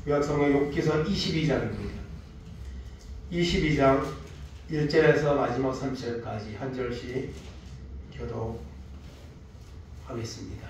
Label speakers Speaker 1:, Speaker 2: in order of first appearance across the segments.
Speaker 1: 구약성경 욥기서 22장입니다. 22장 1절에서 마지막 3절까지 한 절씩 교독하겠습니다.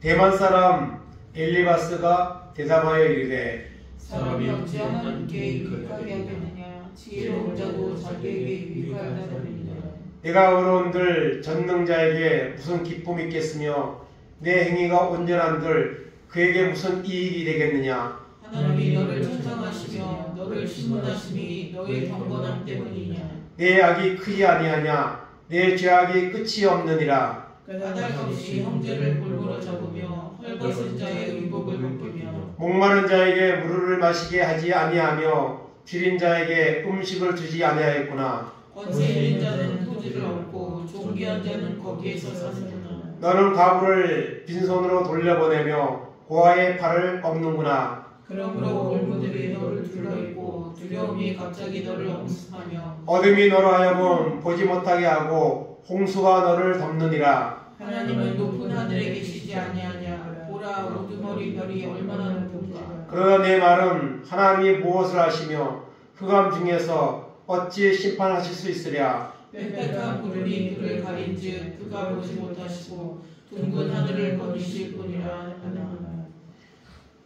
Speaker 1: 대만 사람 엘리바스가 대답하여 이르되
Speaker 2: 사람이 어찌하여 함께 유익하게 하겠느냐. 지혜로운 자도 자기에게 유익하게 하느니라.
Speaker 1: 내가 어려운들 전능자에게 무슨 기쁨이 있겠으며 내 행위가 온전한들 그에게 무슨 이익이 되겠느냐.
Speaker 2: 하나님이 너를 천상하시며 너를 신문하심이 너의 경건함 때문이냐.
Speaker 1: 내 악이 크지 아니하냐. 내 죄악이 끝이 없느니라.
Speaker 2: 까닭없이 형제를 볼모로 잡으며 헐벗은 자의 의복을 벗기며
Speaker 1: 목마른 자에게 물을 마시게 하지 아니하며 줄인 자에게 음식을 주지 아니하였구나.
Speaker 2: 권세 있는 자는 토지를 얻고 존귀한 자는 거기에서 사는구나.
Speaker 1: 너는 가부를 빈손으로 돌려보내며 고아의 팔을 꺾는구나.
Speaker 2: 그러므로 올무들이 너를 둘러있고 두려움이 갑자기 너를 엄습하며
Speaker 1: 어둠이 너로 하여금 보지 못하게 하고 홍수가 너를 덮느니라.
Speaker 2: 하나님은 높은 하늘에 계시지 아니하냐. 보라, 우두머리 별이 얼마나 높은가.
Speaker 1: 그러나 내 말은 하나님이 무엇을 하시며 흑암 중에서 어찌 심판하실 수 있으랴.
Speaker 2: 빽빽한 구름이 그를 가린즉 그가 보지 못하시고 둥근 하늘을 거니실 뿐이라 하나.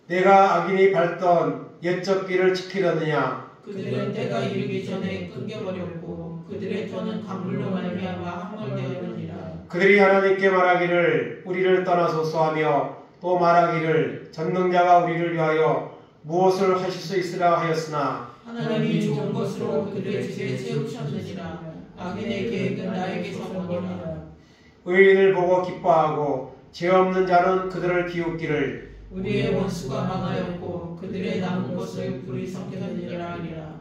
Speaker 1: 내가 악인이 밟던 옛적 길을 지키려느냐.
Speaker 2: 그들은 때가 이르기 전에 끊겨버렸고 그들의 터는 강물로 말미암아 함몰되었느니라.
Speaker 1: 그들이 하나님께 말하기를 우리를 떠나소서 하며 또 말하기를 전능자가 우리를 위하여 무엇을 하실 수 있으라 하였으나
Speaker 2: 하나님이 좋은 것으로 그들의 집에 채우셨느니라. 악인의 계획은 나에게서 머니라.
Speaker 1: 의인을 보고 기뻐하고 죄 없는 자는 그들을 비웃기를
Speaker 2: 우리의 원수가 망하였고 그들의 남은 것을 불이 삼켰느니라 하리라.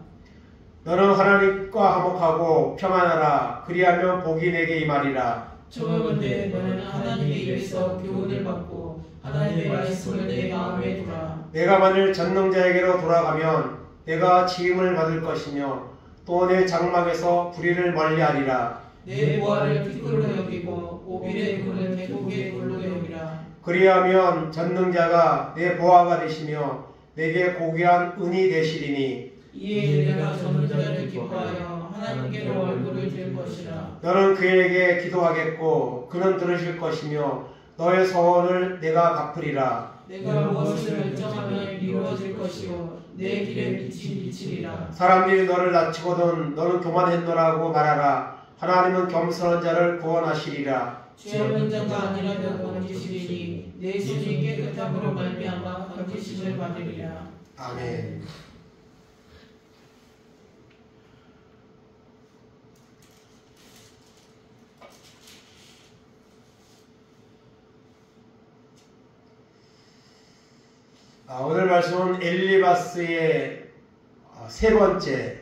Speaker 1: 너는 하나님과 화목하고 평안하라. 그리하면 복이 내게 임하리라.
Speaker 2: 청하건대 너는 하나님의 입에서 교훈을 받고 하나님의 말씀을 내 마음에 두라.
Speaker 1: 내가 만일 전능자에게로 돌아가면 내가 지음을 받을 것이며 또 내 장막에서 불의를 멀리하리라.
Speaker 2: 내 보화를 피굴로 여기고 오빌의 금을 대곡의 돌로 여기라.
Speaker 1: 그리하면 전능자가 내 보화가 되시며 내게 고귀한 은이 되시리니
Speaker 2: 이에 내가 전능자를 기뻐하여 하나님께로 얼굴을 들 것이라.
Speaker 1: 너는 그에게 기도하겠고 그는 들으실 것이며 너의 소원을 내가 갚으리라.
Speaker 2: 내가 무엇을 결정하면 이루어질 것이요 내 길에 빛이 비치리라.
Speaker 1: 사람들이 너를 낮추거든 너는 교만했노라고 말하라. 하나님은 겸손한 자를 구원하시리라.
Speaker 2: 죄 없는 자가 아니라도 건지시리니 내 손이 깨끗함으로 말미암아 건지심을 받으리라.
Speaker 1: 아멘. 오늘 말씀은 엘리바스의 세 번째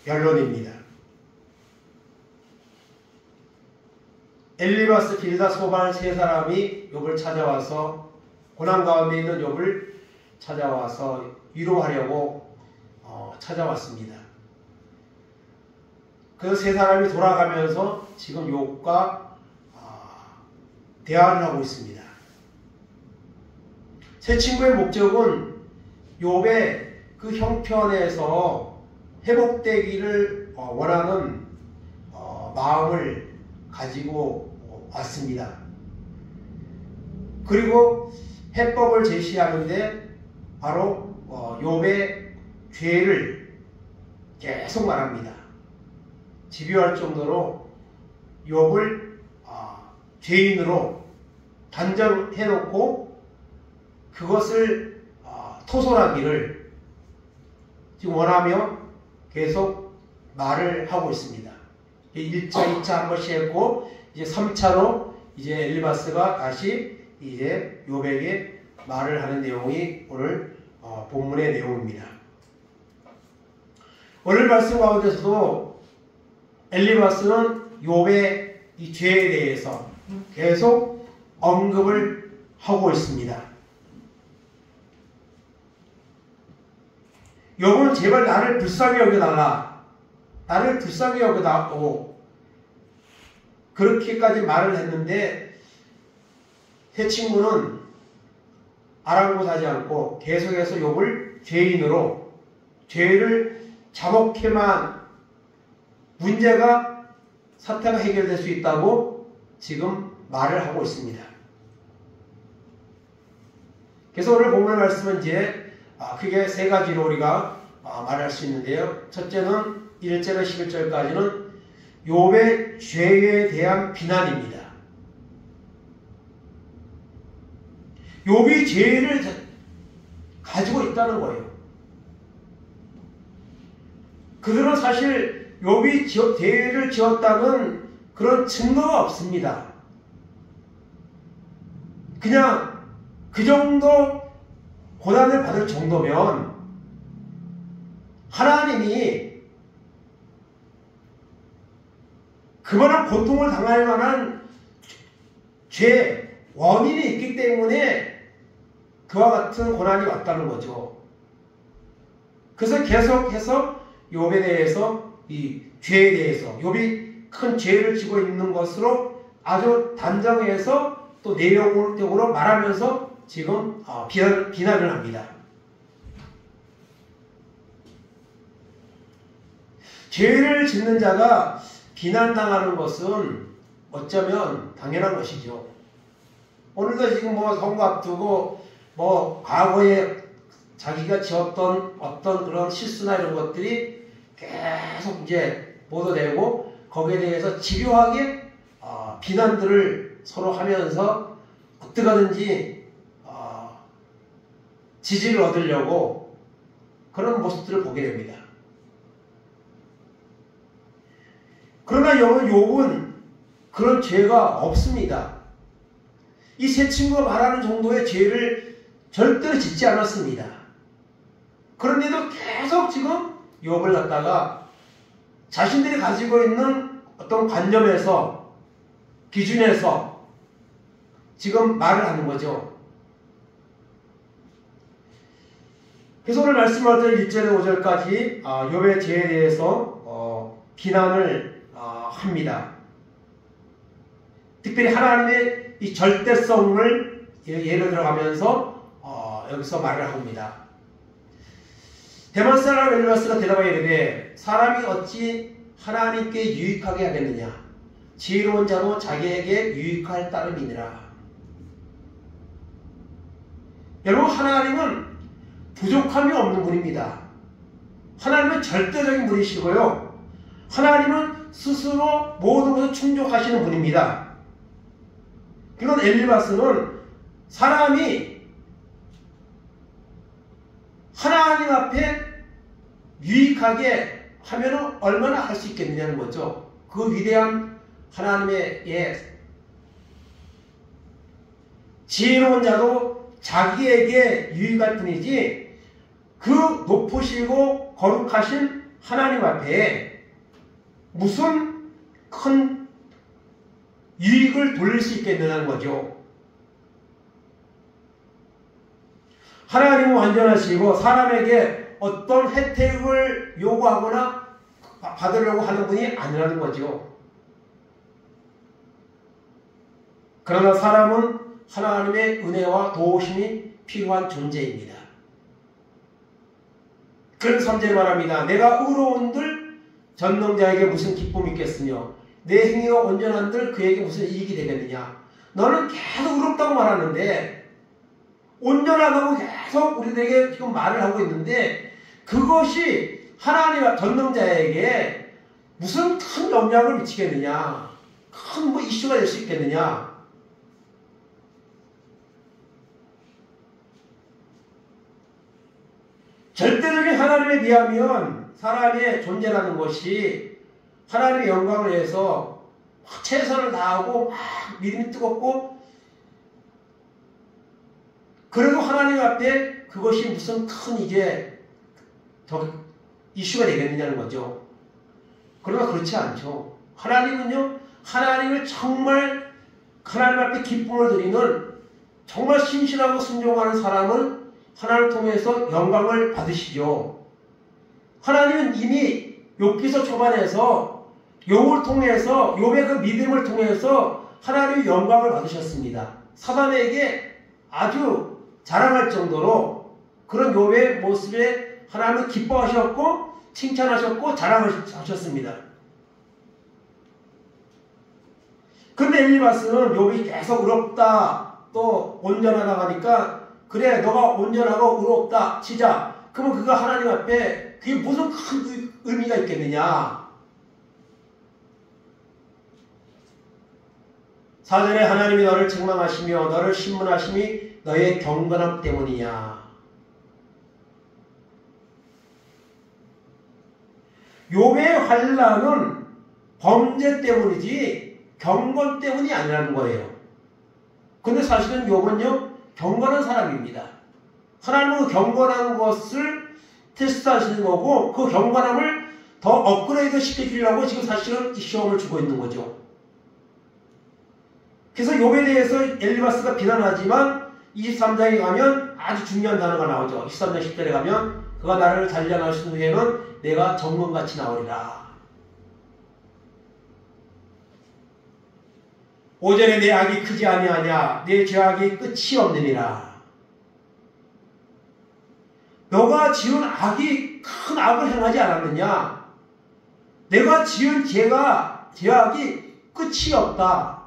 Speaker 1: 변론입니다. 엘리바스, 빌다, 소발 세 사람이 욥을 찾아와서 고난 가운데 있는 욥을 찾아와서 위로하려고 찾아왔습니다. 그 세 사람이 돌아가면서 지금 욥과 대화를 하고 있습니다. 세 친구의 목적은 욥의 그 형편에서 회복되기를 원하는 마음을 가지고 왔습니다. 그리고 해법을 제시하는데 바로 욥의 죄를 계속 말합니다. 집요할 정도로 욥을 죄인으로 단정해놓고 그것을 토설하기를 지금 원하며 계속 말을 하고 있습니다. 1차, 2차 한 번씩 했고 이제 3차로 이제 엘리바스가 다시 이제 욥에게 말을 하는 내용이 오늘 본문의 내용입니다. 오늘 말씀 가운데서도 엘리바스는 욥의 이 죄에 대해서 계속 언급을 하고 있습니다. 욥은 제발 나를 불쌍히 여겨달라. 나를 불쌍히 여겨달라고 그렇게까지 말을 했는데 새 친구는 아랑곳하지 않고 계속해서 욥을 죄인으로 죄를 자복해만 문제가 사태가 해결될 수 있다고 지금 말을 하고 있습니다. 그래서 오늘 본문 말씀은 이제 크게 세 가지로 우리가 말할 수 있는데요. 첫째는 1절에서 11절까지는 욥의 죄에 대한 비난입니다. 욥이 죄를 가지고 있다는 거예요. 그들은 사실 욥이 죄를 지었다는 그런 증거가 없습니다. 그냥 그 정도 고난을 받을 정도면 하나님이 그만한 고통을 당할 만한 죄, 원인이 있기 때문에 그와 같은 고난이 왔다는 거죠. 그래서 계속해서 욥에 대해서 이 죄에 대해서 욥이 큰 죄를 지고 있는 것으로 아주 단정해서 또 내용적으로 말하면서 지금 비난을 합니다. 죄를 짓는 자가 비난당하는 것은 어쩌면 당연한 것이죠. 오늘도 지금 선거 앞두고 과거에 자기가 지었던 어떤 그런 실수나 이런 것들이 계속 이제 보도되고 거기에 대해서 집요하게 비난들을 서로 하면서 어떻게 하든지 지지를 얻으려고 그런 모습들을 보게 됩니다. 그러나 욥은 그런 죄가 없습니다. 이 세 친구가 말하는 정도의 죄를 절대로 짓지 않았습니다. 그런데도 계속 지금 욥을 갖다가 자신들이 가지고 있는 어떤 관점에서 기준에서 지금 말을 하는 거죠. 그래서 오늘 말씀을 1절에서 5절까지 욥의 죄에 대해서 비난을 합니다. 특별히 하나님의 이 절대성을 예를 들어가면서 여기서 말을 합니다. 대만 사람 엘리바스가 대답하여 이르되 사람이 어찌 하나님께 유익하게 하겠느냐 지혜로운 자도 자기에게 유익할 따름이니라. 여러분, 하나님은 부족함이 없는 분입니다. 하나님은 절대적인 분이시고요. 하나님은 스스로 모든 것을 충족하시는 분입니다. 그런 엘리바스는 사람이 하나님 앞에 유익하게 하면 얼마나 할 수 있겠느냐는 거죠. 그 위대한 하나님의 지혜로운 자도 자기에게 유익할 뿐이지 그 높으시고 거룩하신 하나님 앞에 무슨 큰 유익을 돌릴 수 있겠느냐는 거죠. 하나님은 완전하시고 사람에게 어떤 혜택을 요구하거나 받으려고 하는 분이 아니라는 거죠. 그러나 사람은 하나님의 은혜와 도우심이 필요한 존재입니다. 그래서 3절에 말합니다. 내가 의로운들 전능자에게 무슨 기쁨이 있겠으며 내 행위가 온전한들 그에게 무슨 이익이 되겠느냐. 너는 계속 의롭다고 말하는데 온전하다고 계속 우리들에게 지금 말을 하고 있는데 그것이 하나님 전능자에게 무슨 큰 영향을 미치겠느냐, 큰 이슈가 될 수 있겠느냐. 절대적인 하나님에 비하면 사람의 존재라는 것이 하나님의 영광을 위해서 최선을 다하고 막 믿음이 뜨겁고 그래도 하나님 앞에 그것이 무슨 큰 이슈가 되겠느냐는 거죠. 그러나 그렇지 않죠. 하나님은요, 하나님을 정말 하나님 앞에 기쁨을 드리는 정말 신실하고 순종하는 사람을 하나님을 통해서 영광을 받으시죠. 하나님은 이미 욥기서 초반에서 욥을 통해서 욥의 그 믿음을 통해서 하나님의 영광을 받으셨습니다. 사단에게 아주 자랑할 정도로 그런 욥의 모습에 하나님은 기뻐하셨고 칭찬하셨고 자랑하셨습니다. 그런데 엘리바스는 욥이 계속 의롭다 또 온전하다 하니까 그래 너가 온전하고 의롭다 치자. 그러면 그가 하나님 앞에 그게 무슨 큰 의미가 있겠느냐. 4절에 하나님이 너를 책망하시며 너를 신문하심이 너의 경건함 때문이냐. 욥의 환난은 범죄 때문이지 경건 때문이 아니라는 거예요. 근데 사실은 욥은요 경건한 사람입니다. 하나님은 그 경건한 것을 테스트하시는 거고 그 경건함을 더 업그레이드 시켜주려고 지금 사실은 이 시험을 주고 있는 거죠. 그래서 욥에 대해서 엘리바스가 비난하지만 23장에 가면 아주 중요한 단어가 나오죠. 23장 10절에 가면 그가 나를 단련하신 후에는 내가 정금같이 나오리라. 5절에 내 악이 크지 아니하냐 내 죄악이 끝이 없느니라. 너가 지은 악이 큰 악을 행하지 않았느냐. 내가 지은 죄악이 끝이 없다.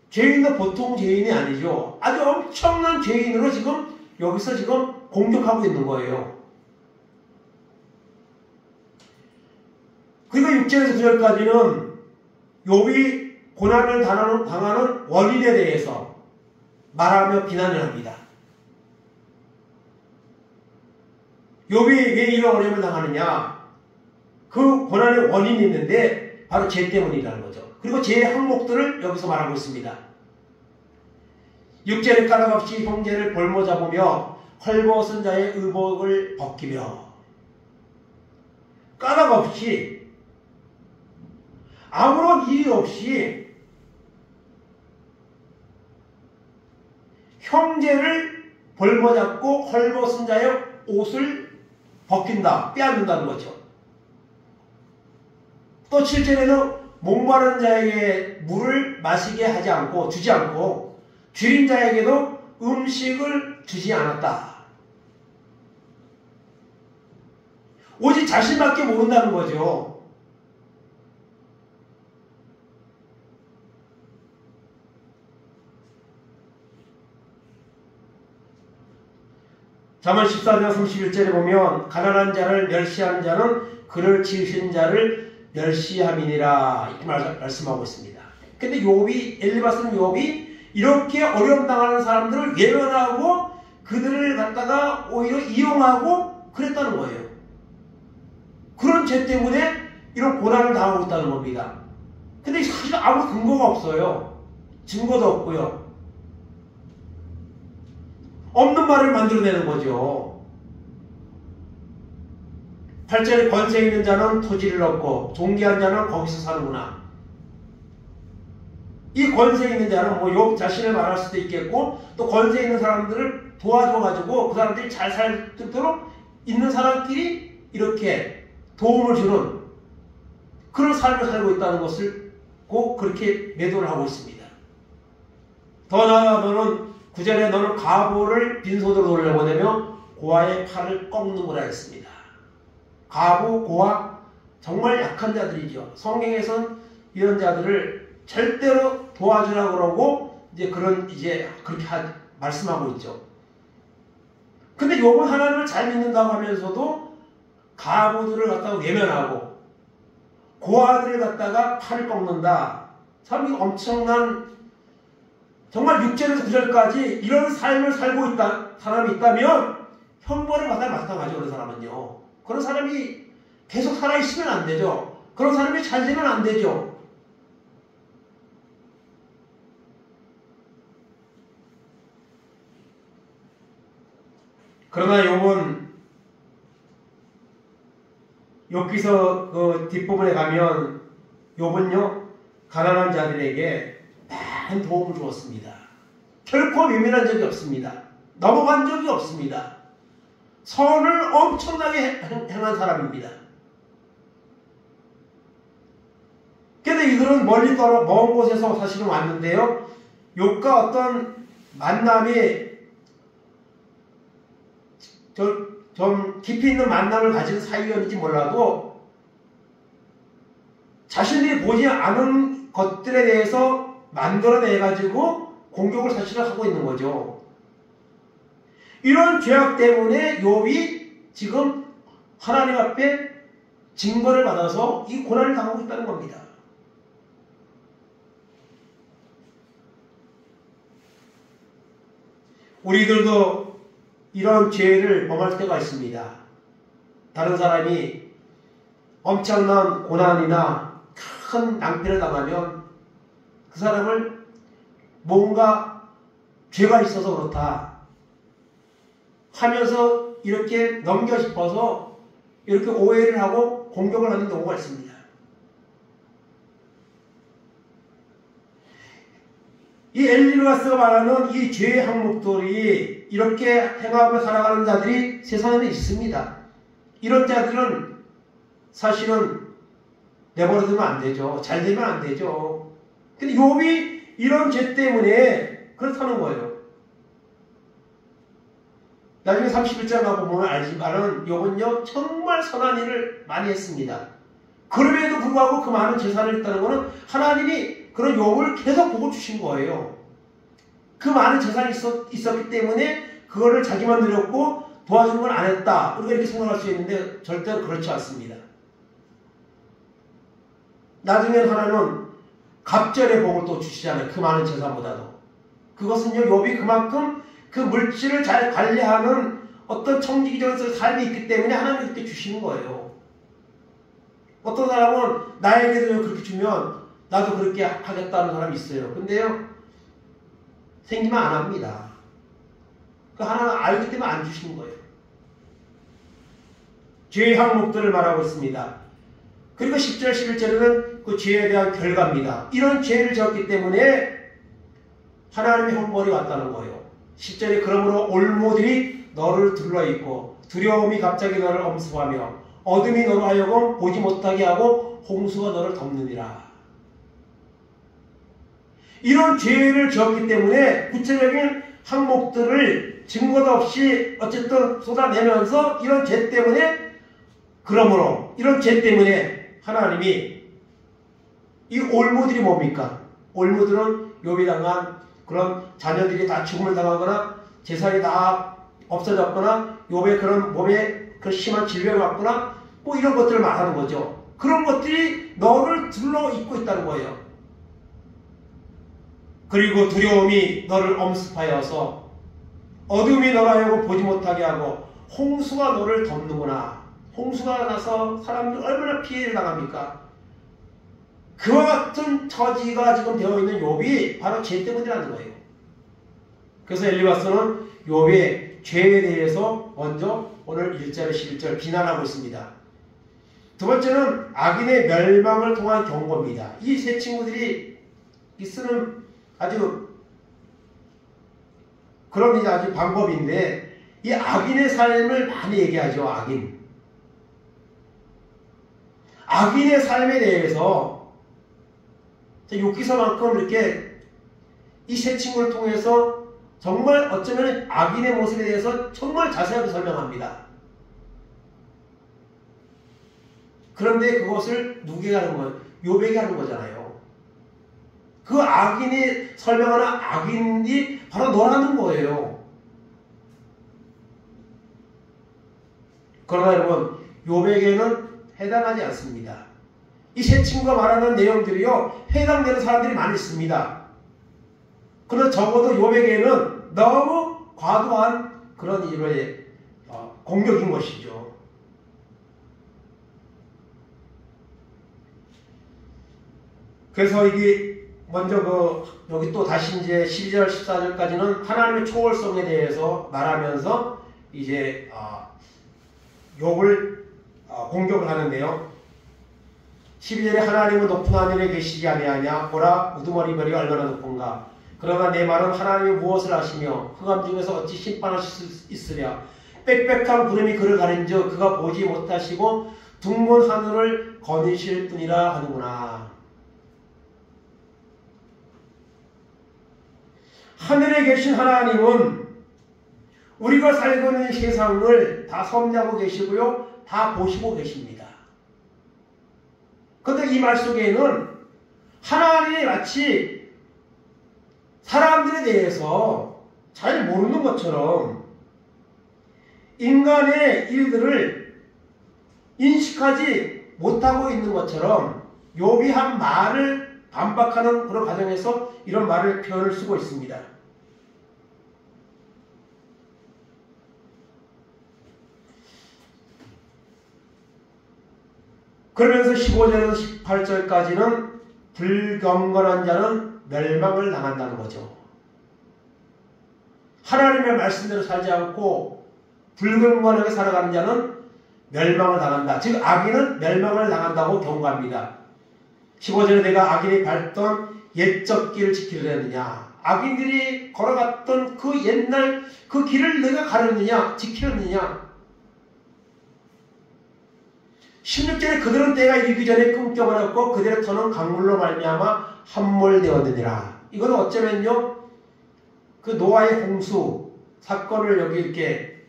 Speaker 1: 죄인도 보통 죄인이 아니죠. 아주 엄청난 죄인으로 지금 여기서 지금 공격하고 있는 거예요. 그리고 6절에서 9절까지는 욥이 고난을 당하는 원인에 대해서 말하며 비난을 합니다. 욥이 왜 이런 어려움을 당하느냐? 그 고난의 원인이 있는데 바로 죄 때문이라는 거죠. 그리고 죄의 항목들을 여기서 말하고 있습니다. 6절에 까닭없이 형제를 볼모 잡으며 헐벗은 자의 의복을 벗기며 까닭없이 아무런 이유 없이 형제를 볼모잡고 헐벗은 자의 옷을 벗긴다, 빼앗는다는 거죠. 또 7절에는 목마른 자에게 물을 마시게 하지 않고 주지 않고 줄인 자에게도 음식을 주지 않았다. 오직 자신밖에 모른다는 거죠. 잠언 14장 31절에 보면 가난한 자를 멸시하는 자는 그를 지으신 자를 멸시함이니라 이렇게 말씀하고 있습니다. 근데 엘리바스는 욥이 이렇게 어려움 당하는 사람들을 외면하고 그들을 갖다가 오히려 이용하고 그랬다는 거예요. 그런 죄 때문에 이런 고난을 당하고 있다는 겁니다. 근데 사실 아무 근거가 없어요. 증거도 없고요. 없는 말을 만들어내는 거죠. 8절에 권세 있는 자는 토지를 얻고 존귀한 자는 거기서 사는구나. 이 권세 있는 자는 욥 자신을 말할 수도 있겠고 또 권세 있는 사람들을 도와줘가지고 그 사람들이 잘 살도록 있는 사람끼리 이렇게 도움을 주는 그런 삶을 살고 있다는 것을 꼭 그렇게 매도를 하고 있습니다. 더 나아가 9절에 너는 가보를 빈손으로 돌려보내며 고아의 팔을 꺾는구나 했습니다. 가보, 고아 정말 약한 자들이죠. 성경에선 이런 자들을 절대로 도와주라고 그러고 그렇게 말씀하고 있죠. 근데 욥은 하나님을 잘 믿는다고 하면서도 가보들을 갖다가 외면하고 고아들을 갖다가 팔을 꺾는다. 참 엄청난 정말 6절에서 9절까지 이런 삶을 살고 있다 사람이 있다면 형벌을 받아 마땅하죠. 그런 사람은요. 그런 사람이 계속 살아있으면 안 되죠. 그런 사람이 잘 되면 안 되죠. 그러나 욥은 욥기서 그 뒷부분에 가면 욥은요 가난한 자들에게 많은 도움을 주었습니다. 결코 외면한 적이 없습니다. 넘어간 적이 없습니다. 선을 엄청나게 행한 사람입니다. 근데 이들은 멀리 떨어 먼 곳에서 사실은 왔는데요. 욥과 어떤 만남이 좀 깊이 있는 만남을 가진 사이였는지 몰라도 자신들이 보지 않은 것들에 대해서 만들어내가지고 공격을 사실은 하고 있는 거죠. 이런 죄악 때문에 욥이 지금 하나님 앞에 징벌을 받아서 이 고난을 당하고 있다는 겁니다. 우리들도 이런 죄를 범할 때가 있습니다. 다른 사람이 엄청난 고난이나 큰 낭패를 당하면 그 사람을 뭔가 죄가 있어서 그렇다 하면서 이렇게 넘겨 짚어서 이렇게 오해를 하고 공격을 하는 경우가 있습니다. 이 엘리바스가 말하는 이 죄의 항목들이 이렇게 행하며 살아가는 자들이 세상에는 있습니다. 이런 자들은 사실은 내버려두면 안 되죠. 잘 되면 안 되죠. 근데 욥이 이런 죄 때문에 그렇다는 거예요. 나중에 31장 가보면 알지만은 욥은요 정말 선한 일을 많이 했습니다. 그럼에도 불구하고 그 많은 재산을 있다는 것은 하나님이 그런 욥을 계속 보고 주신 거예요. 그 많은 재산이 있었기 때문에 그거를 자기만 누렸고 도와주는 건 안 했다. 우리가 이렇게 생각할 수 있는데 절대로 그렇지 않습니다. 나중에 하나는 갑절의 복을 또 주시잖아요. 그 많은 재산보다도. 그것은요 욥이 그만큼 그 물질을 잘 관리하는 어떤 청지기적인 삶이 있기 때문에 하나님이 그렇게 주시는 거예요. 어떤 사람은 나에게도 그렇게 주면 나도 그렇게 하겠다는 사람이 있어요. 근데요 생기면 안 합니다. 그 하나는 알기 때문에 안 주시는 거예요. 죄의 항목들을 말하고 있습니다. 그리고 10절 11절에는 그 죄에 대한 결과입니다. 이런 죄를 지었기 때문에 하나님의 형벌이 왔다는 거예요. 10절에 그러므로 올무들이 너를 둘러있고 두려움이 갑자기 너를 엄습하며 어둠이 너로 하여금 보지 못하게 하고 홍수가 너를 덮느니라. 이런 죄를 지었기 때문에 구체적인 항목들을 증거도 없이 어쨌든 쏟아내면서 이런 죄 때문에 그러므로 이런 죄 때문에 하나님이 이 올무들이 뭡니까? 올무들은 욥이 당한 그런 자녀들이 다 죽음을 당하거나 재산이 다 없어졌거나 욥의 그런 몸에 그 심한 질병을 받거나 뭐 이런 것들을 말하는 거죠. 그런 것들이 너를 둘러 잇고 있다는 거예요. 그리고 두려움이 너를 엄습하여서 어둠이 너를 하여금 보지 못하게 하고 홍수가 너를 덮는구나. 홍수가 나서 사람들이 얼마나 피해를 당합니까? 그와 같은 처지가 지금 되어 있는 욥이 바로 죄 때문이라는 거예요. 그래서 엘리바스는 욥의 죄에 대해서 먼저 오늘 1절 11절 비난하고 있습니다. 두 번째는 악인의 멸망을 통한 경고입니다. 이 세 친구들이 쓰는 아주 그런 이제 아주 방법인데 이 악인의 삶을 많이 얘기하죠. 악인의 삶에 대해서 욥기서만큼 이렇게 이 세 친구를 통해서 정말 어쩌면 악인의 모습에 대해서 정말 자세하게 설명합니다. 그런데 그것을 누구에게 하는 거예요? 욥에게 하는 거잖아요. 그 악인이 설명하는 악인이 바로 너라는 거예요. 그러나 여러분 욥에게는 해당하지 않습니다. 이 세 친구가 말하는 내용들이요 해당되는 사람들이 많이 있습니다. 그러나 적어도 욥에게는 너무 과도한 그런 일의 공격인 것이죠. 그래서 이게 먼저 여기 또 다시 이제 12절 14절까지는 하나님의 초월성에 대해서 말하면서 이제 욥을 공격을 하는데요. 12절에 하나님은 높은 하늘에 계시지 아니하냐 보라 우두머리별이 얼마나 높은가 그러나 내 말은 하나님이 무엇을 하시며 흑암 중에서 어찌 심판하실 수 있으랴 빽빽한 구름이 그를 가린즉 그가 보지 못하시고 둥근 하늘을 거니실 뿐이라 하는구나. 하늘에 계신 하나님은 우리가 살고 있는 세상을 다 섭리하고 계시고요. 다 보시고 계십니다. 그런데 이 말 속에는 하나님이 마치 사람들에 대해서 잘 모르는 것처럼 인간의 일들을 인식하지 못하고 있는 것처럼 욥이 한 말을 반박하는 그런 과정에서 이런 말을 표현을 쓰고 있습니다. 그러면서 15절에서 18절까지는 불경건한 자는 멸망을 당한다는 거죠. 하나님의 말씀대로 살지 않고 불경건하게 살아가는 자는 멸망을 당한다. 즉 악인은 멸망을 당한다고 경고합니다. 15절에 내가 악인이 밟던 옛적 길을 지키려느냐, 악인들이 걸어갔던 그 옛날 그 길을 내가 가르느냐, 지키느냐. 16절에 그들은 때가 이르기 전에 끊겨버렸고 그들의 터는 강물로 말미암아 함몰되었느니라. 이건 어쩌면요 그 노아의 홍수 사건을 여기 이렇게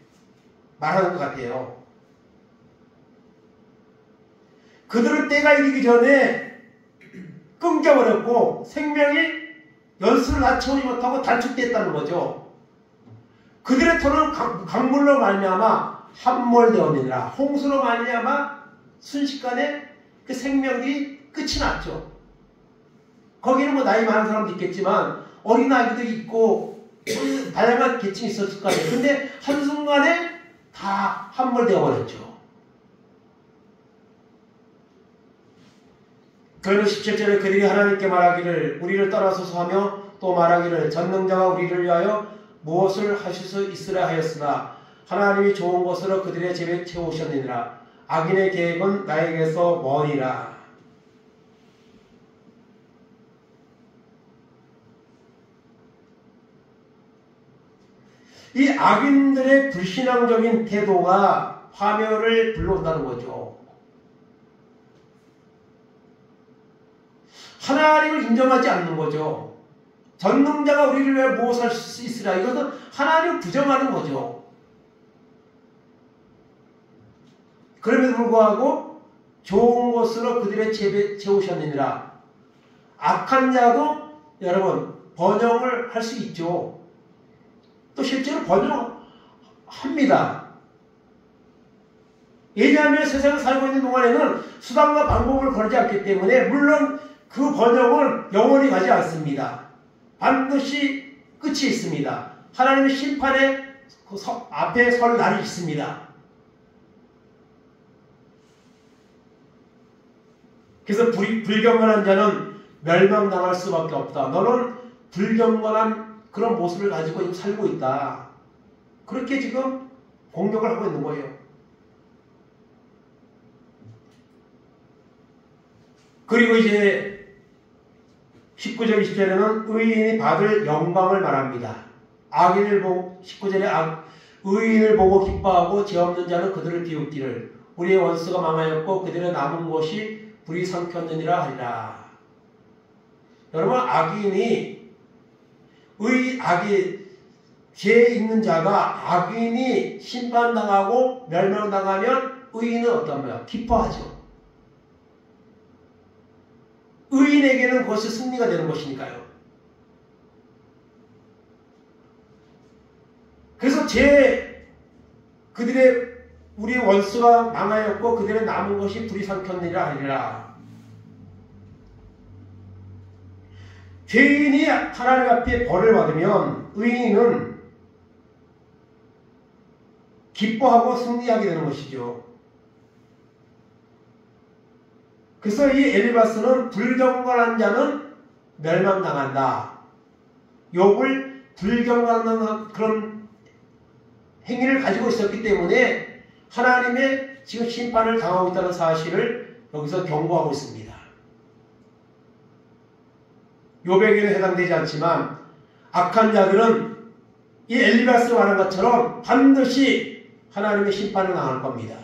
Speaker 1: 말하는 것 같아요. 그들은 때가 이르기 전에 끊겨버렸고 생명이 연수를 낮춰오지 못하고 단축됐다는 거죠. 그들의 터는 강물로 말미암아 함몰되었느니라. 홍수로 말미암아 순식간에 그 생명이 끝이 났죠. 거기는 뭐 나이 많은 사람도 있겠지만 어린아이도 있고 다양한 계층이 있었을 거 아니에요. 근데 한순간에 다 함몰되어 버렸죠. 그러면 17절에 그들이 하나님께 말하기를 우리를 떠나소서 하며 또 말하기를 전능자가 우리를 위하여 무엇을 하실 수 있으라 하였으나 하나님이 좋은 것으로 그들의 집에 채우셨느니라. 악인의 계획은 나에게서 머니라. 이 악인들의 불신앙적인 태도가 파멸을 불러온다는 거죠. 하나님을 인정하지 않는 거죠. 전능자가 우리를 위해 무엇을 할 수 있으라. 이것은 하나님을 부정하는 거죠. 그럼에도 불구하고 좋은 것으로 그들의 집에 채우셨느니라. 악한 자도 여러분 번영을 할 수 있죠. 또 실제로 번영합니다. 왜냐하면 세상에 살고 있는 동안에는 수단과 방법을 걸지 않기 때문에 물론 그 번영은 영원히 가지 않습니다. 반드시 끝이 있습니다. 하나님의 심판의 그 앞에 설 날이 있습니다. 그래서 불경건한 자는 멸망당할 수밖에 없다. 너는 불경건한 그런 모습을 가지고 살고 있다. 그렇게 지금 공격을 하고 있는 거예요. 그리고 이제 19절 20절에는 의인이 받을 영광을 말합니다. 악인을 보고 19절에 의인을 보고 기뻐하고 죄 없는 자는 그들을 비웃기를 우리의 원수가 망하였고 그들의 남은 것이 불이 삼켰느니라 하리라. 여러분 죄 있는 자가 악인이 심판당하고 멸망당하면 의인은 어떤 거야? 기뻐하죠. 의인에게는 그것이 승리가 되는 것이니까요. 그래서 우리의 원수가 망하였고 그들의 남은 것이 불이 삼켰느니라 하리라. 죄인이 하나님 앞에 벌을 받으면 의인은 기뻐하고 승리하게 되는 것이죠. 그래서 이 엘리바스는 불경건한 자는 멸망당한다. 욥을 불경건한 그런 행위를 가지고 있었기 때문에 하나님의 지금 심판을 당하고 있다는 사실을 여기서 경고하고 있습니다. 욥에게는 해당되지 않지만 악한 자들은 이 엘리바스가 말한 것처럼 반드시 하나님의 심판을 당할 겁니다.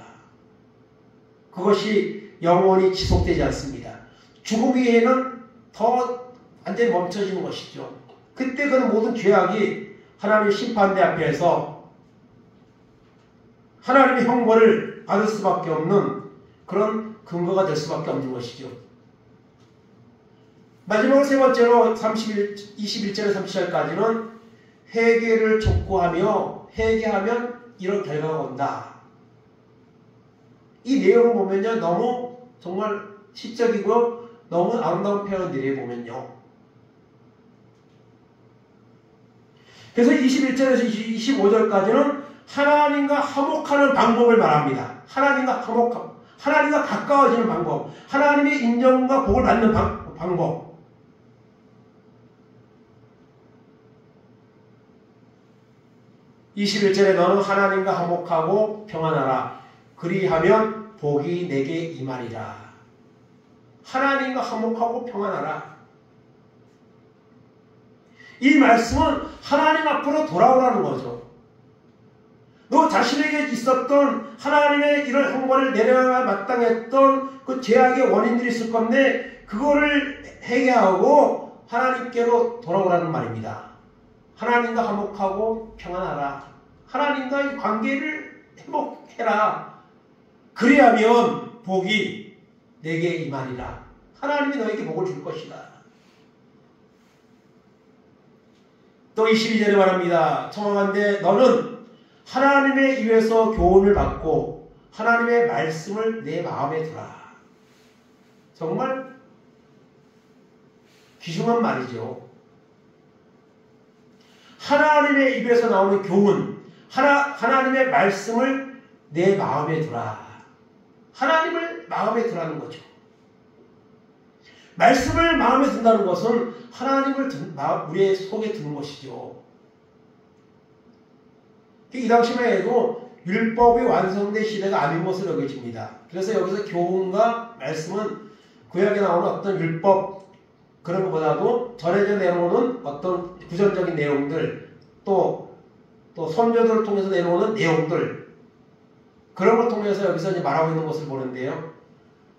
Speaker 1: 그것이 영원히 지속되지 않습니다. 죽음 위에는 더 완전히 멈춰지는 것이죠. 그때 그 모든 죄악이 하나님의 심판대 앞에서 하나님의 형벌을 받을 수밖에 없는 그런 근거가 될 수밖에 없는 것이죠. 마지막으로 세 번째로 21절에 30절까지는 회개를 촉구하며 회개하면 이런 결과가 온다. 이 내용을 보면요, 너무 정말 시적이고 너무 아름다운 표현들이 보면요. 그래서 21절에서 25절까지는 하나님과 화목하는 방법을 말합니다. 하나님과 가까워지는 방법, 하나님의 인정과 복을 받는 방법. 21절에 너는 하나님과 화목하고 평안하라. 그리하면 복이 내게 임하리라. 하나님과 화목하고 평안하라. 이 말씀은 하나님 앞으로 돌아오라는 거죠. 너 자신에게 있었던 하나님의 이런 형벌을 내려야 마땅했던 그 죄악의 원인들이 있을 건데 그거를 회개하고 하나님께로 돌아오라는 말입니다. 하나님과 화목하고 평안하라. 하나님과의 관계를 회복해라. 그리하면 복이 내게 임하리라. 하나님이 너에게 복을 줄 것이다. 또 22절에 말합니다. 청하건대 너는 하나님의 입에서 교훈을 받고 하나님의 말씀을 내 마음에 두라. 정말 귀중한 말이죠. 하나님의 입에서 나오는 교훈, 하나님의 말씀을 내 마음에 두라. 하나님을 마음에 두라는 거죠. 말씀을 마음에 둔다는 것은 하나님을 우리의 속에 두는 것이죠. 이 당시만 해도 율법이 완성된 시대가 아닌 것으로 여겨집니다. 그래서 여기서 교훈과 말씀은 구약에 나오는 어떤 율법 그런 것보다도 전해져 내려오는 어떤 구전적인 내용들 또 선조들을 통해서 내려오는 내용들 그런 걸 통해서 여기서 이제 말하고 있는 것을 보는데요.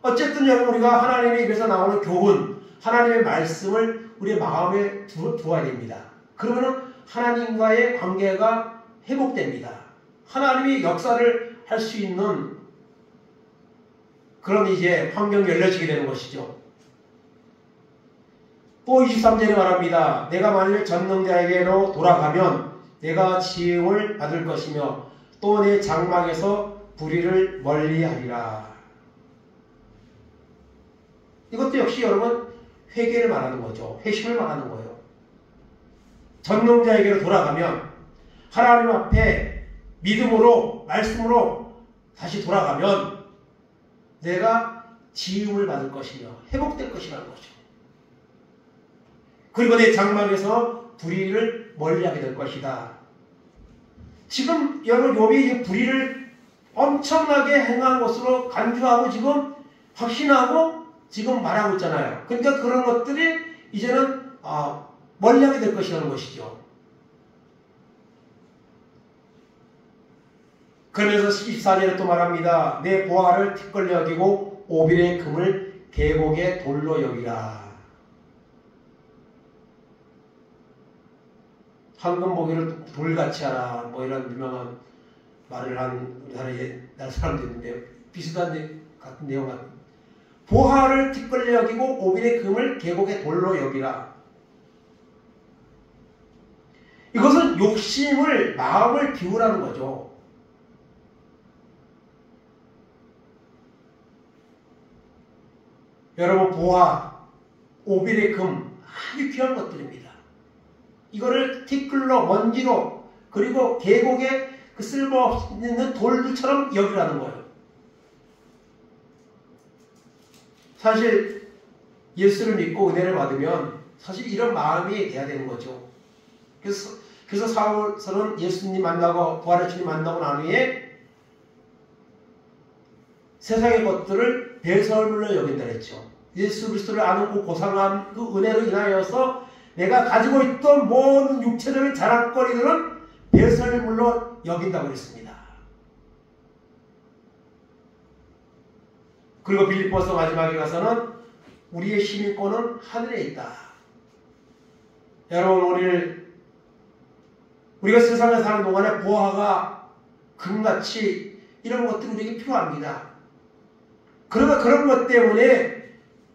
Speaker 1: 어쨌든 여러분 우리가 하나님의 입에서 나오는 교훈, 하나님의 말씀을 우리의 마음에 두어야 됩니다. 그러면 하나님과의 관계가 회복됩니다. 하나님이 역사를 할 수 있는 그런 이제 환경이 열려지게 되는 것이죠. 또 23절에 말합니다. 내가 만일 전능자에게로 돌아가면 내가 지음을 받을 것이며 또 내 장막에서 불의를 멀리하리라. 이것도 역시 여러분 회개를 말하는 거죠. 회심을 말하는 거예요. 전능자에게로 돌아가면 하나님 앞에 믿음으로 말씀으로 다시 돌아가면 내가 지음을 받을 것이며 회복될 것이라는 거죠. 그리고 내 장막에서 불의를 멀리하게 될 것이다. 지금 여러분 욥이 불의를 엄청나게 행한 것으로 간주하고 지금 확신하고 지금 말하고 있잖아요. 그러니까 그런 것들이 이제는 멀리하게 될 것이라는 것이죠. 그러면서 14절에 또 말합니다. 내 보화를 티끌로 여기고 오빌의 금을 계곡의 돌로 여기라. 황금 보기를 돌같이 하라. 뭐 이런 유명한 말을 한 우리나라의 사람도 있는데 비슷한 같은 내용 같은. 보화를 티끌로 여기고 오빌의 금을 계곡의 돌로 여기라. 이것은 욕심을 마음을 비우라는 거죠. 여러분 보화, 오빌의 금 아주 귀한 것들입니다. 이거를 티끌로 먼지로 그리고 계곡에 그 쓸모없는 돌들처럼 여기라는 거예요. 사실 예수를 믿고 은혜를 받으면 사실 이런 마음이 돼야 되는 거죠. 그래서 사울은 예수님 만나고 부활의 주님 만나고 난 후에 세상의 것들을 배설물로 여긴다 했죠. 예수 그리스도를 아는 그 고상한 그 은혜로 인하여서 내가 가지고 있던 모든 육체적인 자랑거리들은 배설물로 여긴다고 그랬습니다. 그리고 빌립보서 마지막에 가서는 우리의 시민권은 하늘에 있다. 여러분, 우리가 세상에 사는 동안에 보화가 금같이 이런 것들이 우리에게 필요합니다. 그러나 그런 것 때문에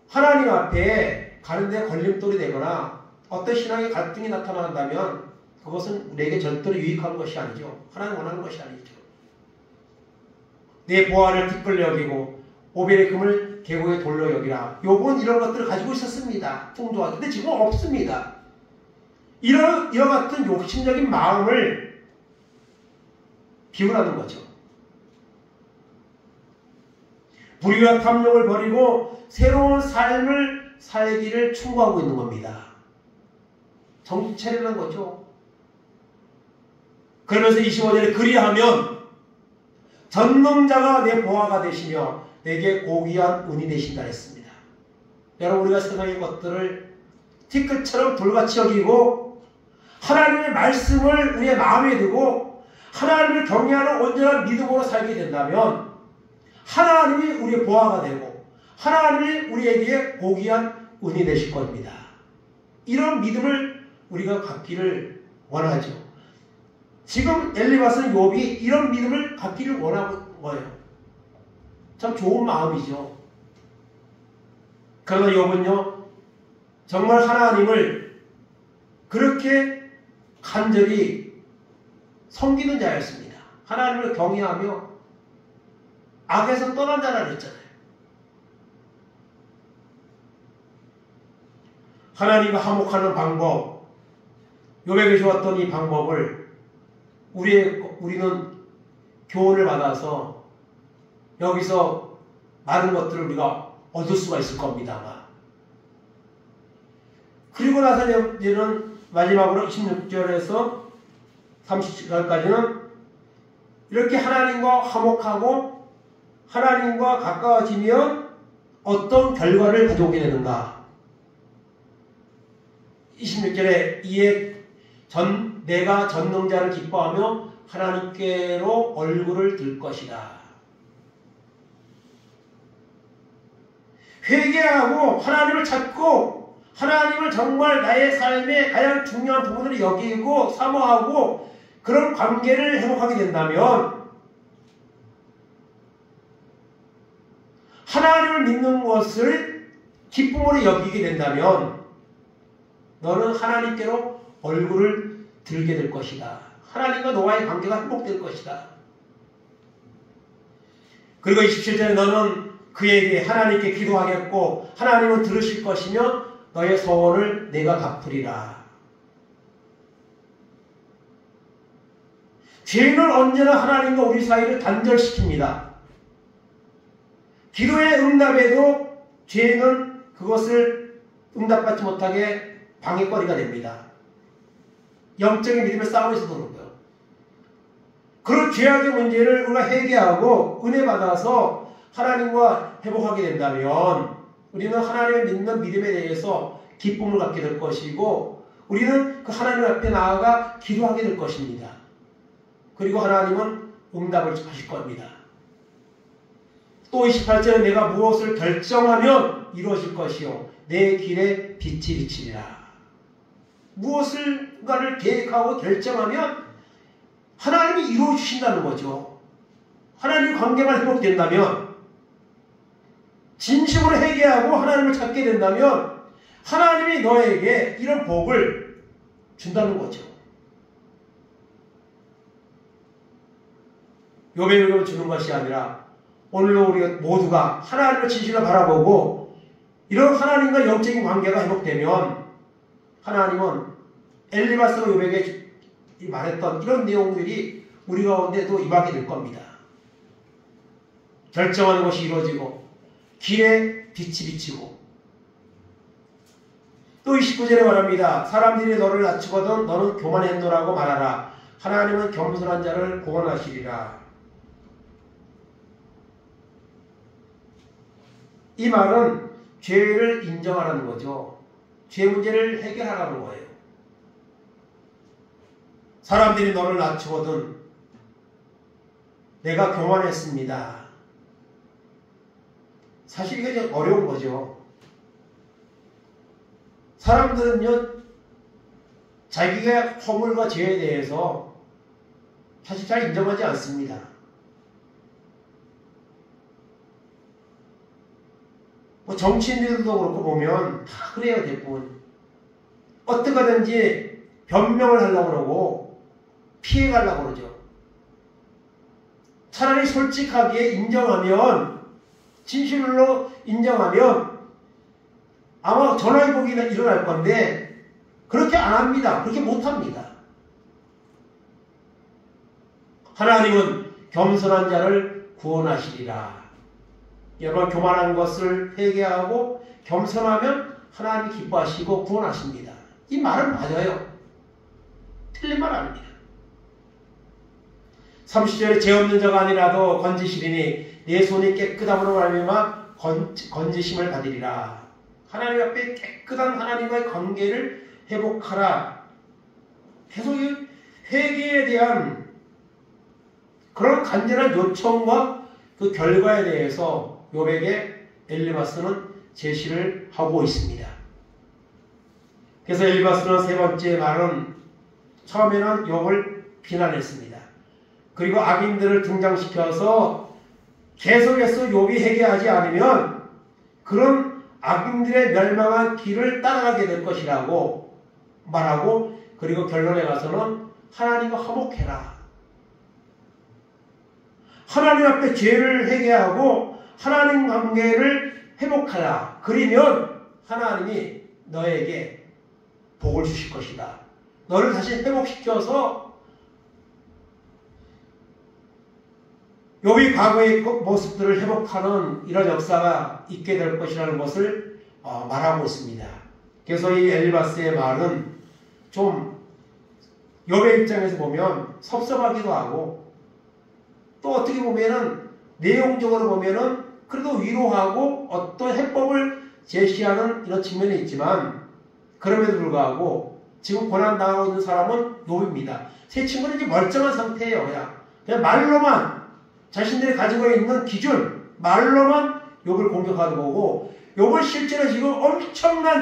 Speaker 1: 하나님 앞에 가는데 걸림돌이 되거나 어떤 신앙의 갈등이 나타난다면 그것은 우리에게 절대로 유익한 것이 아니죠. 하나님 원하는 것이 아니죠. 내 보화를 티끌 여기고 오벨의 금을 계곡에 돌로 여기라. 욥은 이런 것들을 가지고 있었습니다. 풍조와. 근데 지금 없습니다. 이와 같은 욕심적인 마음을 비우라는 거죠. 불의와 탐욕을 버리고 새로운 삶을 살기를 충고하고 있는 겁니다. 정신 차리라는 거죠. 그러면서 25절에 그리하면 전능자가 내 보화가 되시며 내게 고귀한 은이 되신다 했습니다. 여러분, 우리가 세상의 것들을 티끌처럼 돌같이 여기고 하나님의 말씀을 우리의 마음에 두고 하나님을 경외하는 온전한 믿음으로 살게 된다면 하나님이 우리의 보화가 되고 하나님이 우리에게 고귀한 은이 되실 겁니다. 이런 믿음을 우리가 갖기를 원하죠. 지금 엘리바스는 욥이 이런 믿음을 갖기를 원하는 거예요. 참 좋은 마음이죠. 그러나 욥은요, 정말 하나님을 그렇게 간절히 섬기는 자였습니다. 하나님을 경외하며 악에서 떠난 자라 그랬잖아요. 하나님과 화목하는 방법, 욥에게 주었던 이 방법을 우리는 교훈을 받아서 여기서 많은 것들을 우리가 얻을 수가 있을 겁니다만. 그리고 나서 이제는 마지막으로 26절에서 30절까지는 이렇게 하나님과 화목하고 하나님과 가까워지면 어떤 결과를 가져오게 되는가. 26절에 이에 내가 전능자를 기뻐하며 하나님께로 얼굴을 들 것이다. 회개하고 하나님을 찾고 하나님을 정말 나의 삶의 가장 중요한 부분으로 여기고 사모하고 그런 관계를 회복하게 된다면 하나님을 믿는 것을 기쁨으로 여기게 된다면 너는 하나님께로 얼굴을 들게 될 것이다. 하나님과 너와의 관계가 회복될 것이다. 그리고 27절에 너는 그에게 하나님께 기도하겠고 하나님은 들으실 것이며 너의 소원을 내가 갚으리라. 죄는 언제나 하나님과 우리 사이를 단절시킵니다. 기도의 응답에도 죄는 그것을 응답받지 못하게 방해거리가 됩니다. 영적인 믿음의 싸움에서도 그렇고요. 그런 죄악의 문제를 우리가 회개하고 은혜 받아서 하나님과 회복하게 된다면 우리는 하나님을 믿는 믿음에 대해서 기쁨을 갖게 될 것이고 우리는 그 하나님 앞에 나아가 기도하게 될 것입니다. 그리고 하나님은 응답을 하실 겁니다. 또 28절에 내가 무엇을 결정하면 이루어질 것이요 내 길에 빛이 비치리라. 무엇을가를 계획하고 결정하면 하나님이 이루어 주신다는 거죠. 하나님 관계만 회복된다면 진심으로 회개하고 하나님을 찾게 된다면 하나님이 너에게 이런 복을 준다는 거죠. 욥에게 주는 것이 아니라 오늘도 우리 모두가 하나님을 진실로 바라보고 이런 하나님과 영적인 관계가 회복되면 하나님은 엘리바스가 욥에게 말했던 이런 내용들이 우리 가운데도 임하게 될 겁니다. 결정하는 것이 이루어지고 길에 빛이 비치고 또 29절에 말합니다. 사람들이 너를 낮추거든 너는 교만했노라고 말하라. 하나님은 겸손한 자를 구원하시리라. 이 말은 죄를 인정하라는 거죠. 죄 문제를 해결하라는 거예요. 사람들이 너를 낮추거든 내가 교만했습니다. 사실 이게 좀 어려운 거죠. 사람들은요 자기가 허물과 죄에 대해서 사실 잘 인정하지 않습니다. 뭐 정치인들도 그렇고 보면 다 그래요, 대부분. 어떻게 하든지 변명을 하려고 그러고 피해가려고 그러죠. 차라리 솔직하게 인정하면, 진실로 인정하면 아마 전화위복이 일어날 건데 그렇게 안 합니다. 그렇게 못합니다. 하나님은 겸손한 자를 구원하시리라. 여러분, 교만한 것을 회개하고 겸손하면 하나님이 기뻐하시고 구원하십니다. 이 말은 맞아요. 틀린 말 아닙니다. 30절에 죄 없는 자가 아니라도 건지시리니 내 손이 깨끗함으로 말미암아 건지심을 받으리라. 하나님 앞에 깨끗한 하나님과의 관계를 회복하라. 계속 회개에 대한 그런 간절한 요청과 그 결과에 대해서 욥에게 엘리바스는 제시를 하고 있습니다. 그래서 엘리바스는 세 번째 말은 처음에는 욥을 비난했습니다. 그리고 악인들을 등장시켜서 계속해서 욥이 회개하지 않으면 그런 악인들의 멸망한 길을 따라가게 될 것이라고 말하고, 그리고 결론에 가서는 하나님과 화목해라. 하나님 앞에 죄를 회개하고 하나님 관계를 회복하라. 그러면 하나님이 너에게 복을 주실 것이다. 너를 다시 회복시켜서 욥이 과거의 모습들을 회복하는 이런 역사가 있게 될 것이라는 것을 말하고 있습니다. 그래서 이 엘리바스의 말은 좀 욥의 입장에서 보면 섭섭하기도 하고, 또 어떻게 보면은 내용적으로 보면은 그래도 위로하고 어떤 해법을 제시하는 이런 측면이 있지만, 그럼에도 불구하고 지금 고난당하고 있는 사람은 욥입니다. 세 친구는 이제 멀쩡한 상태예요. 그냥 말로만 자신들이 가지고 있는 기준, 말로만 욥을 공격하는 거고, 욥은 실제로 지금 엄청난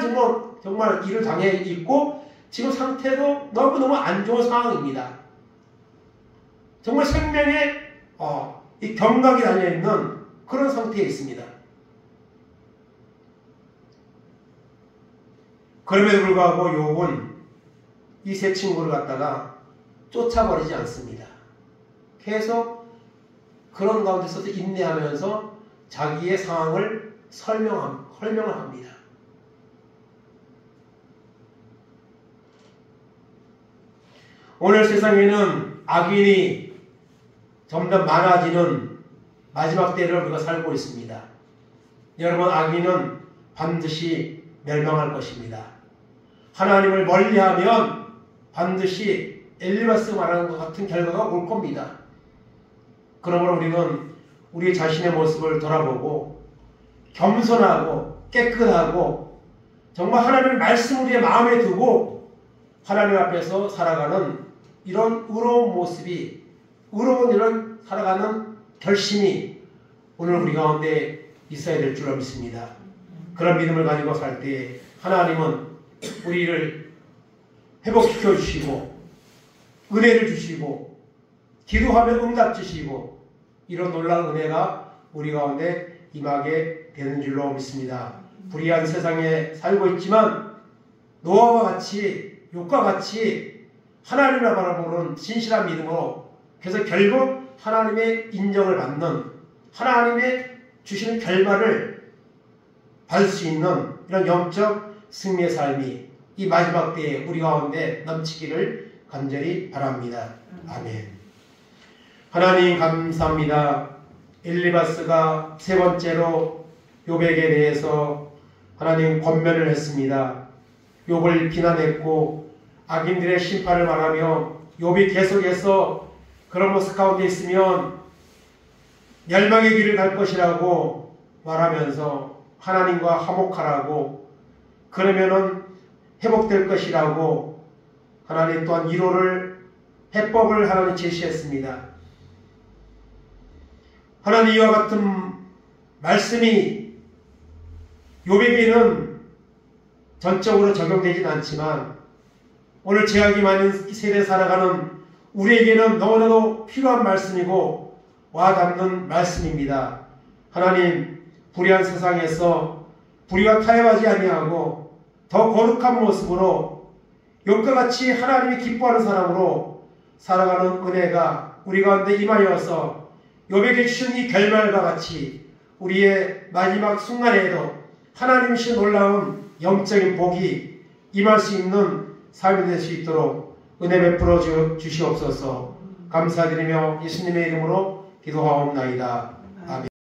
Speaker 1: 정말 일을 당해 있고 지금 상태도 너무너무 안 좋은 상황입니다. 정말 생명에 이 경각이 달려있는 그런 상태에 있습니다. 그럼에도 불구하고 욥은 이 세 친구를 갖다가 쫓아버리지 않습니다. 계속 그런 가운데서도 인내하면서 자기의 상황을 설명을 합니다. 오늘 세상에는 악인이 점점 많아지는 마지막 때를 우리가 살고 있습니다. 여러분, 악인은 반드시 멸망할 것입니다. 하나님을 멀리하면 반드시 엘리바스 말하는 것 같은 결과가 올 겁니다. 그러므로 우리는 우리 자신의 모습을 돌아보고 겸손하고 깨끗하고 정말 하나님의 말씀 우리의 마음에 두고 하나님 앞에서 살아가는 이런 의로운 모습이, 의로운 이런 살아가는 결심이 오늘 우리 가운데 있어야 될 줄로 믿습니다. 그런 믿음을 가지고 살 때 하나님은 우리를 회복시켜 주시고 은혜를 주시고 기도하면 응답 주시고 이런 놀라운 은혜가 우리 가운데 임하게 되는 줄로 믿습니다. 불의한 세상에 살고 있지만 노아와 같이, 욥과 같이 하나님을 바라보는 진실한 믿음으로, 그래서 결국 하나님의 인정을 받는, 하나님의 주시는 결과를 받을 수 있는 이런 영적 승리의 삶이 이 마지막 때에 우리 가운데 넘치기를 간절히 바랍니다. 아멘. 하나님 감사합니다. 엘리바스가 세 번째로 욥에게 대해서 하나님 권면을 했습니다. 욥을 비난했고 악인들의 심판을 말하며 욥이 계속해서 그런 모습 가운데 있으면 멸망의 길을 갈 것이라고 말하면서 하나님과 화목하라고, 그러면은 회복될 것이라고 하나님 또한 위로를, 해법을 하나님 제시했습니다. 하나님 이와 같은 말씀이 욥에게는 전적으로 적용되진 않지만 오늘 죄악이 많은 이 세대에 살아가는 우리에게는 너무나도 필요한 말씀이고 와닿는 말씀입니다. 하나님, 불의한 세상에서 불의와 타협하지 아니하고 더 거룩한 모습으로 욥과 같이 하나님이 기뻐하는 사람으로 살아가는 은혜가 우리 가운데 임하여서 욥에게 주신 이 결말과 같이 우리의 마지막 순간에도 하나님이 주신 놀라운 영적인 복이 임할 수 있는 삶이 될 수 있도록 은혜 베풀어 주시옵소서. 감사드리며 예수님의 이름으로 기도하옵나이다.